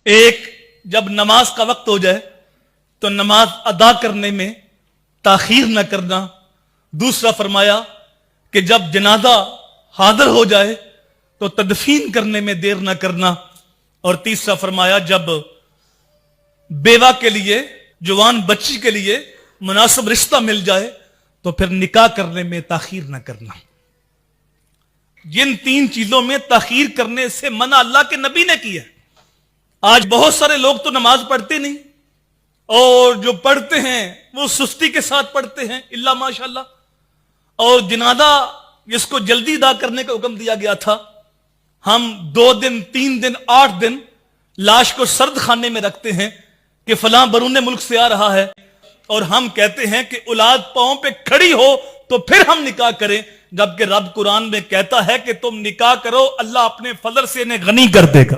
एक, जब नमाज का वक्त हो जाए तो नमाज अदा करने में ताखीर न करना। दूसरा फरमाया कि जब जनाजा हाजिर हो जाए तो तदफीन करने में देर न करना। और तीसरा फरमाया जब बेवा के लिए, जवान बच्ची के लिए मुनासिब रिश्ता मिल जाए तो फिर निकाह करने में ताखीर न करना। जिन तीन चीजों में ताखीर करने से मना अल्लाह के नबी ने किया। आज बहुत सारे लोग तो नमाज पढ़ते नहीं, और जो पढ़ते हैं वो सुस्ती के साथ पढ़ते हैं, इल्ला माशाअल्लाह। और जनाजा जिसको जल्दी अदा करने का हुक्म दिया गया था, हम 2 दिन 3 दिन 8 दिन लाश को सर्द खाने में रखते हैं कि फलां बरूने मुल्क से आ रहा है, और हम कहते हैं कि औलाद पांव पे खड़ी हो तो फिर हम निकाह करें, जबकि रब कुरान में कहता है कि तुम निकाह करो, अल्लाह अपने फजल से इन्हें गनी कर देगा।